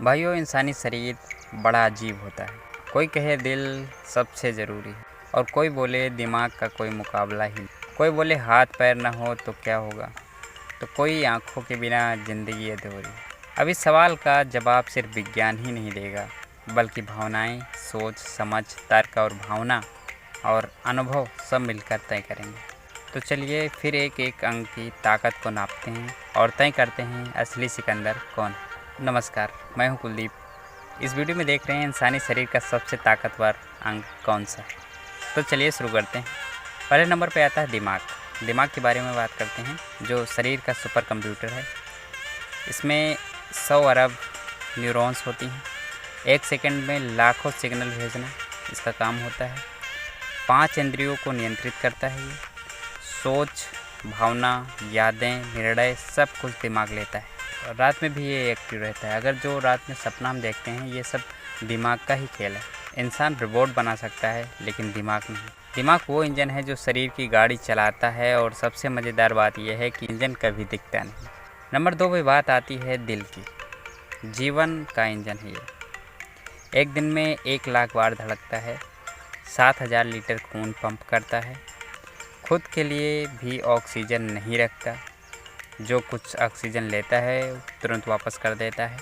भाइयों, इंसानी शरीर बड़ा अजीब होता है। कोई कहे दिल सबसे ज़रूरी है और कोई बोले दिमाग का कोई मुकाबला ही नहीं। कोई बोले हाथ पैर न हो तो क्या होगा, तो कोई आँखों के बिना ज़िंदगी अधूरी है। अब इस सवाल का जवाब सिर्फ विज्ञान ही नहीं देगा, बल्कि भावनाएं, सोच, समझ, तर्क और भावना और अनुभव सब मिलकर तय करेंगे। तो चलिए फिर एक एक अंग की ताकत को नापते हैं और तय करते हैं असली सिकंदर कौन है। नमस्कार, मैं हूं कुलदीप। इस वीडियो में देख रहे हैं इंसानी शरीर का सबसे ताकतवर अंग कौन सा है। तो चलिए शुरू करते हैं। पहले नंबर पे आता है दिमाग। दिमाग के बारे में बात करते हैं, जो शरीर का सुपर कंप्यूटर है। इसमें 100 अरब न्यूरॉन्स होती हैं। 1 सेकंड में लाखों सिग्नल भेजना इसका काम होता है। 5 इंद्रियों को नियंत्रित करता है। ये सोच, भावना, यादें, निर्णय सब कुछ दिमाग लेता है। और रात में भी ये एक्टिव रहता है। अगर जो रात में सपना हम देखते हैं, ये सब दिमाग का ही खेल है। इंसान रोबोट बना सकता है, लेकिन दिमाग नहीं। दिमाग वो इंजन है जो शरीर की गाड़ी चलाता है, और सबसे मज़ेदार बात यह है कि इंजन कभी दिखता नहीं। नंबर 2 पे बात आती है दिल की। जीवन का इंजन है ये। एक दिन में 1 लाख बार धड़कता है, 7000 लीटर खून पंप करता है, खुद के लिए भी ऑक्सीजन नहीं रखता, जो कुछ ऑक्सीजन लेता है तुरंत वापस कर देता है।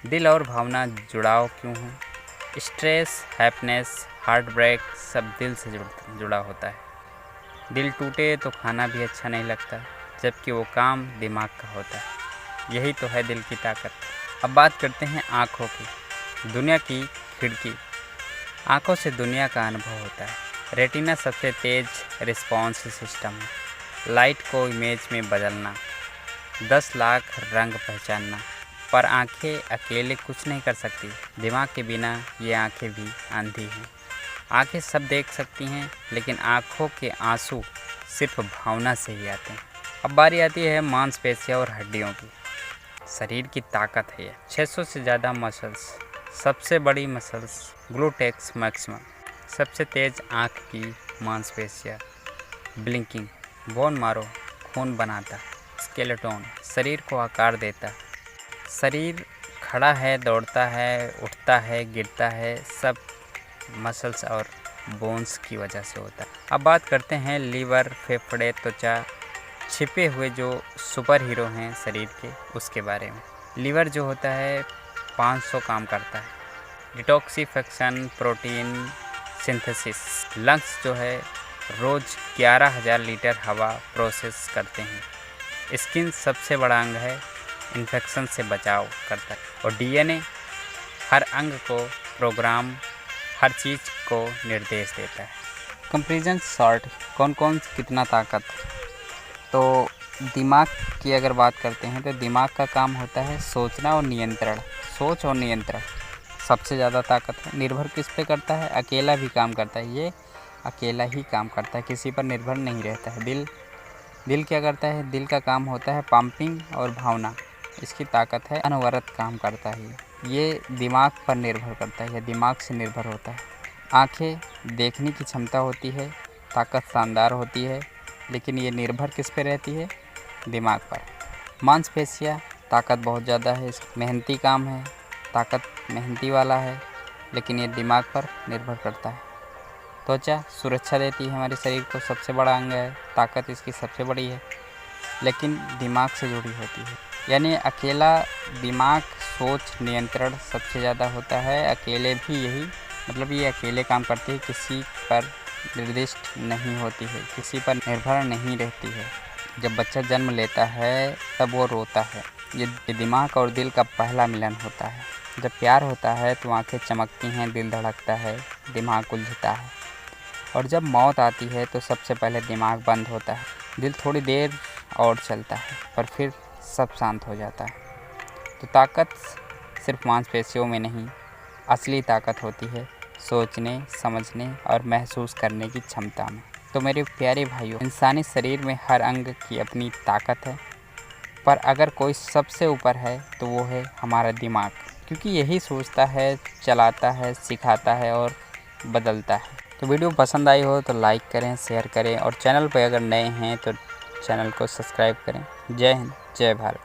दिल और भावना जुड़ाव क्यों है? स्ट्रेस, हैप्पीनेस, हार्ट ब्रेक सब दिल से जुड़ा होता है। दिल टूटे तो खाना भी अच्छा नहीं लगता, जबकि वो काम दिमाग का होता है। यही तो है दिल की ताकत। अब बात करते हैं आँखों की। दुनिया की खिड़की। आँखों से दुनिया का अनुभव होता है। रेटिना सबसे तेज़ रिस्पॉन्स सिस्टम है। लाइट को इमेज में बदलना, 10 लाख रंग पहचानना। पर आंखें अकेले कुछ नहीं कर सकती। दिमाग के बिना ये आंखें भी अंधी हैं। आंखें सब देख सकती हैं, लेकिन आंखों के आंसू सिर्फ भावना से ही आते हैं। अब बारी आती है मांसपेशियों और हड्डियों की। शरीर की ताकत है ये। 600 से ज़्यादा मसल्स। सबसे बड़ी मसल्स ग्लूटेक्स मैक्सिमम। सबसे तेज़ आँख की मांसपेशियाँ। ब्लिंकिंग, बोन मारो, खून बनाता। स्केलेटोन, शरीर को आकार देता। शरीर खड़ा है, दौड़ता है, उठता है, गिरता है, सब मसल्स और बोन्स की वजह से होता है। अब बात करते हैं लीवर, फेफड़े, त्वचा, छिपे हुए जो सुपर हीरो हैं शरीर के, उसके बारे में। लीवर जो होता है 500 काम करता है। Detoxification, protein synthesis. लंग्स जो है रोज़ 11,000 लीटर हवा प्रोसेस करते हैं। स्किन सबसे बड़ा अंग है, इन्फेक्शन से बचाव करता है। और डीएनए हर अंग को प्रोग्राम, हर चीज़ को निर्देश देता है। कंपैरिजन शॉर्ट, कौन कौन कितना ताकत। तो दिमाग की अगर बात करते हैं, तो दिमाग का काम होता है सोचना और नियंत्रण। सोच और नियंत्रण सबसे ज़्यादा ताकत है। निर्भर किस पे करता है? अकेला भी काम करता है। ये अकेला ही काम करता है, किसी पर निर्भर नहीं रहता है। दिल क्या करता है? दिल का काम होता है पंपिंग और भावना। इसकी ताकत है अनवरत काम करता है। ये दिमाग पर निर्भर करता है, या दिमाग से निर्भर होता है। आँखें देखने की क्षमता होती है, ताकत शानदार होती है, लेकिन ये निर्भर किस पे रहती है? दिमाग पर। मांसपेशियाँ, ताकत बहुत ज़्यादा है। मेहनती काम है, ताकत मेहनती वाला है, लेकिन ये दिमाग पर निर्भर करता है। त्वचा सुरक्षा देती है हमारे शरीर को, सबसे बड़ा अंग है, ताकत इसकी सबसे बड़ी है, लेकिन दिमाग से जुड़ी होती है। यानी अकेला दिमाग, सोच, नियंत्रण सबसे ज़्यादा होता है। अकेले भी यही, मतलब ये अकेले काम करती है, किसी पर निर्दिष्ट नहीं होती है, किसी पर निर्भर नहीं रहती है। जब बच्चा जन्म लेता है तब वो रोता है। ये दिमाग और दिल का पहला मिलन होता है। जब प्यार होता है तो आंखें चमकती हैं, दिल धड़कता है, दिमाग उलझता है। और जब मौत आती है तो सबसे पहले दिमाग बंद होता है। दिल थोड़ी देर और चलता है, पर फिर सब शांत हो जाता है। तो ताकत सिर्फ मांसपेशियों में नहीं, असली ताकत होती है सोचने, समझने और महसूस करने की क्षमता में। तो मेरे प्यारे भाइयों, इंसानी शरीर में हर अंग की अपनी ताकत है, पर अगर कोई सबसे ऊपर है तो वो है हमारा दिमाग, क्योंकि यही सोचता है, चलाता है, सिखाता है और बदलता है। तो वीडियो पसंद आई हो तो लाइक करें, शेयर करें, और चैनल पर अगर नए हैं तो चैनल को सब्सक्राइब करें। जय हिंद, जय भारत।